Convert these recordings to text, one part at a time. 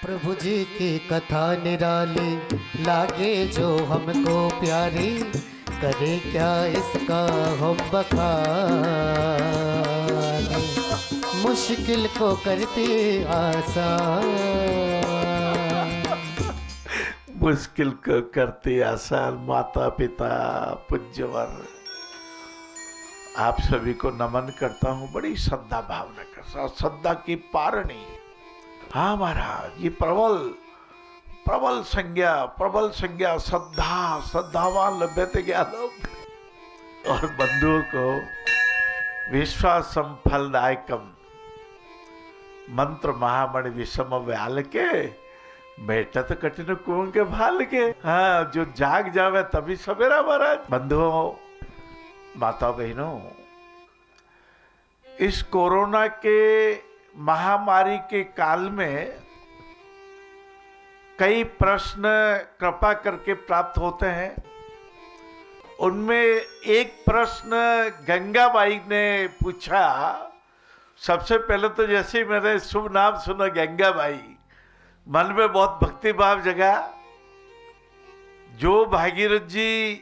प्रभु जी की कथा निराली लागे जो हमको प्यारी, करे क्या इसका हम बखान, मुश्किल को करती आसान। मुश्किल को करते आसान। माता पिता पूज्यवर, आप सभी को नमन करता हूँ, बड़ी श्रद्धा भावना के साथ, श्रद्धा की पारणी। हाँ महाराज, ये प्रबल संज्ञा श्रद्धावान लभ्यते ज्ञानम। और बंधुओं को विश्वासम फलदायकम मंत्र महामणि विषम व्याल के बेटा तो कठिन कुओं के भाल के। हाँ, जो जाग जावे तभी सवेरा महाराज। बंधुओं, माता बहनों, इस कोरोना के महामारी के काल में कई प्रश्न कृपा करके प्राप्त होते हैं। उनमें एक प्रश्न गंगाबाई ने पूछा। सबसे पहले तो जैसे ही मैंने शुभ नाम सुना गंगाबाई, मन में बहुत भक्ति भाव जगा। जो भागीरथ जी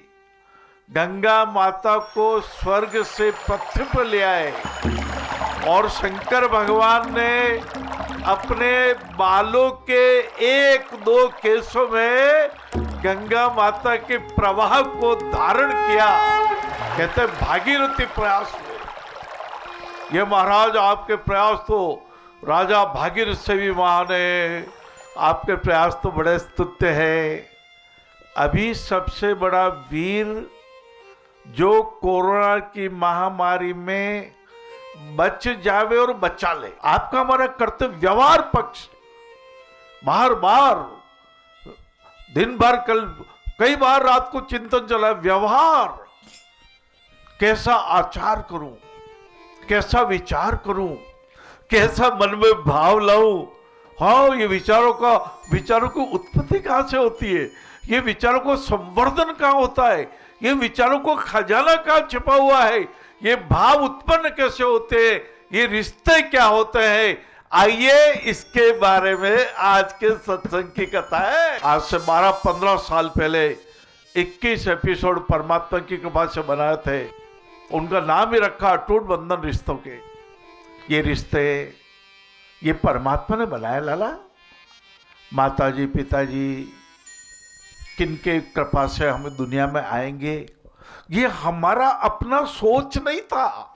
गंगा माता को स्वर्ग से पृथ्वी पर ले आए और शंकर भगवान ने अपने बालों के एक दो केसों में गंगा माता के प्रवाह को धारण किया, कहते भागीरथी प्रयास में। ये महाराज आपके प्रयास तो राजा भागीरथ से भी महान है, आपके प्रयास तो बड़े स्तुत्य है। अभी सबसे बड़ा वीर जो कोरोना की महामारी में बच जावे और बचा ले, आपका हमारा कर्तव्य व्यवहार पक्ष। बार बार दिन भर, कल कई बार रात को चिंतन चला, व्यवहार कैसा आचार करूं, कैसा विचार करूं, कैसा मन में भाव लाऊं। हाँ, ये विचारों की उत्पत्ति कहां से होती है, ये विचारों को संवर्धन कहां होता है, ये विचारों को खजाना कहां छिपा हुआ है, ये भाव उत्पन्न कैसे होते हैं, ये रिश्ते क्या होते हैं। आइए इसके बारे में आज के सत्संग की कथा है। आज से 12-15 साल पहले 21 एपिसोड परमात्मा की कृपा से बनाए थे। उनका नाम ही रखा अटूट बंधन रिश्तों के। ये रिश्ते ये परमात्मा ने बनाया लाला। माताजी पिताजी किनके कृपा से हम दुनिया में आएंगे, ये हमारा अपना सोच नहीं था,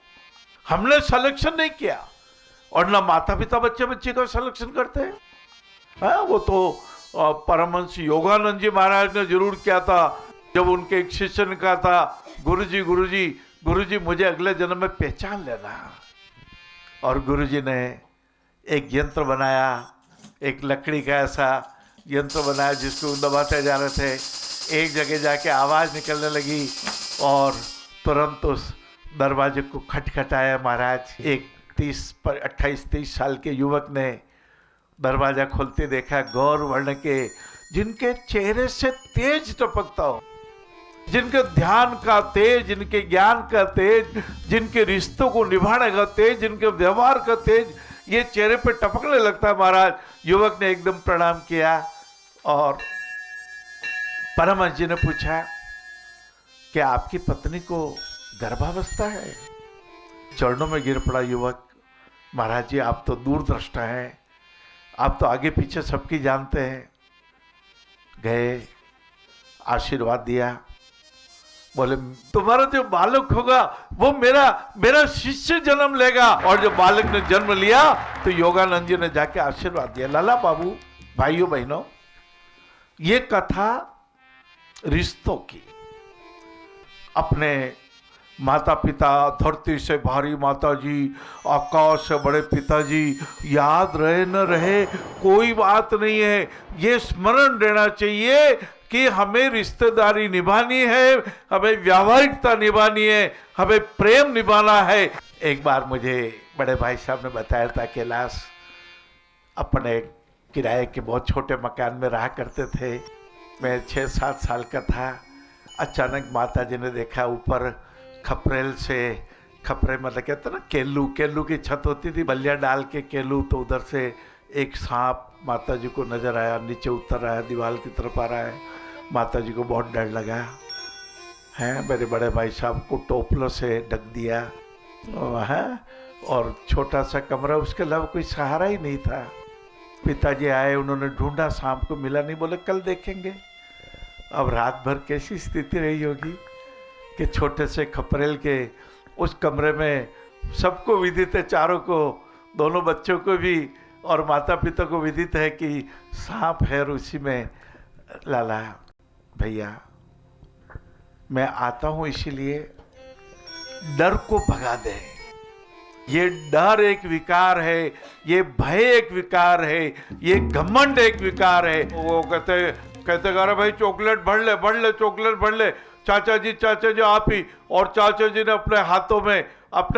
हमने सिलेक्शन नहीं किया। और ना माता पिता बच्चे का सिलेक्शन करते हैं। वो तो परमहंस योगानंद जी महाराज ने जरूर किया था, जब उनके एक शिष्य ने कहा था, गुरुजी मुझे अगले जन्म में पहचान लेना। और गुरुजी ने एक यंत्र बनाया, एक लकड़ी का ऐसा यंत्र बनाया जिसको दबाते जा रहे थे। एक जगह जाके आवाज निकलने लगी और तुरंत उस दरवाजे को खटखटाया महाराज। एक 28-30 साल के युवक ने दरवाजा खोलते देखा, गौर वर्ण के, जिनके चेहरे से तेज टपकता हो, जिनके ध्यान का तेज, जिनके ज्ञान का तेज, जिनके रिश्तों को निभाने का तेज, जिनके व्यवहार का तेज ये चेहरे पे टपकने लगता है महाराज। युवक ने एकदम प्रणाम किया और परमहंस जी ने पूछा, क्या आपकी पत्नी को गर्भावस्था है? चरणों में गिर पड़ा युवक। महाराज जी, आप तो दूरदृष्टा हैं, आप तो आगे पीछे सबकी जानते हैं। गए, आशीर्वाद दिया, बोले तुम्हारा जो बालक होगा वो मेरा शिष्य जन्म लेगा। और जो बालक ने जन्म लिया तो योगानंद जी ने जाके आशीर्वाद दिया। लाला बाबू, भाइयों बहनों, ये कथा रिश्तों की। अपने माता पिता, धरती से भारी माता जी, आकाश से बड़े पिताजी, याद रहे न रहे कोई बात नहीं है, ये स्मरण रहना चाहिए कि हमें रिश्तेदारी निभानी है, हमें व्यावहारिकता निभानी है, हमें प्रेम निभाना है। एक बार मुझे बड़े भाई साहब ने बताया था, कैलाश अपने किराए के बहुत छोटे मकान में रहा करते थे। मैं 6-7 साल का था। अचानक माता जी ने देखा ऊपर खपरेल से, खपरे मतलब कहते ना केलू की छत होती थी, बलिया डाल के केलू, तो उधर से एक सांप माता जी को नजर आया, नीचे उतर रहा है, दीवार की तरफ आ रहा है। माता जी को बहुत डर लगा है। मेरे बड़े भाई साहब को टोपलों से ढक दिया है और छोटा सा कमरा, उसके अलावा कोई सहारा ही नहीं था। पिताजी आए, उन्होंने ढूंढा, शाम को मिला नहीं, बोले कल देखेंगे। अब रात भर कैसी स्थिति रही होगी कि छोटे से खपरेल के उस कमरे में सबको विदित है, चारों को, दोनों बच्चों को भी और माता पिता को विदित है कि सांप है। और उसी में लाला भैया मैं आता हूं इसीलिए डर को भगा दे। ये डर एक विकार है, ये भय एक विकार है, ये घमंड एक विकार है। वो कहते अरे भाई चॉकलेट भर ले चॉकलेट भर ले। चाचा जी आप ही। और चाचा जी ने अपने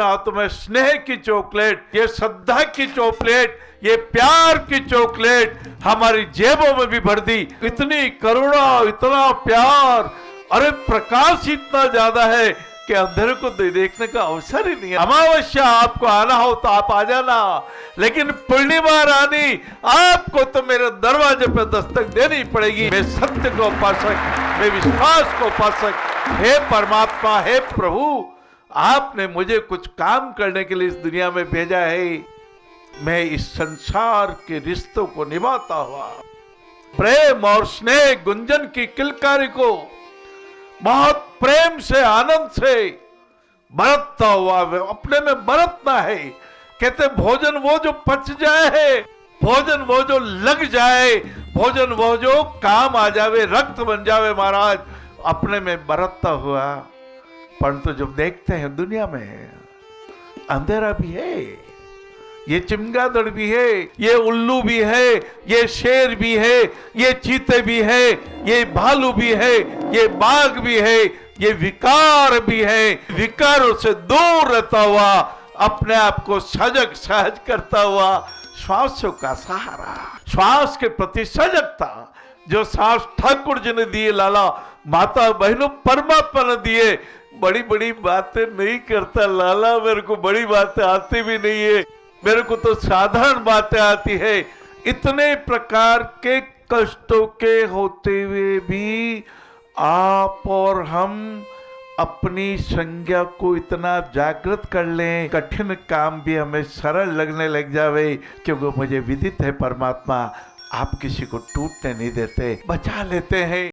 हाथों में स्नेह की चॉकलेट, ये श्रद्धा की चॉकलेट, ये प्यार की चॉकलेट हमारी जेबों में भी भर दी। इतनी करुणा, इतना प्यार, अरे प्रकाश इतना ज्यादा है कि अंधेरे को देखने का अवसर ही नहीं है। अमावस्या आपको आना हो तो आप आ जाना, लेकिन पूर्णिमा रानी आपको तो मेरे दरवाजे पे दस्तक देनी पड़ेगी। मैं सत्य को उपासक, मैं विश्वास को उपासक। हे परमात्मा, हे प्रभु, आपने मुझे कुछ काम करने के लिए इस दुनिया में भेजा है। मैं इस संसार के रिश्तों को निभाता हुआ, प्रेम और स्नेह गुंजन की किलकारी को बहुत प्रेम से, आनंद से बरतता हुआ अपने में बरतना है। कहते भोजन वो जो पच जाए, भोजन वो जो लग जाए, भोजन वो जो काम आ जावे, रक्त बन जावे महाराज, अपने में बरतता हुआ। परंतु जब देखते हैं दुनिया में अंधेरा भी है, ये चिमगादड़ भी है, ये उल्लू भी है, ये शेर भी है, ये चीते भी है, ये भालू भी है, ये बाघ भी है, ये विकार भी है। विकारों से दूर रहता हुआ, अपने आप को सजग सहज करता हुआ, श्वासों का सहारा, श्वास के प्रति सजगता, जो सांस ठाकुर जी ने दिए, लाला माता बहनों परमात्मा ने दिए। बड़ी बड़ी बातें नहीं करता लाला, मेरे को बड़ी बातें आती भी नहीं है, मेरे को तो साधारण बातें आती है। इतने प्रकार के कष्टों के होते हुए भी आप और हम अपनी संज्ञा को इतना जागृत कर लें, कठिन काम भी हमें सरल लगने लग जावे, क्योंकि मुझे विदित है परमात्मा आप किसी को टूटने नहीं देते, बचा लेते हैं।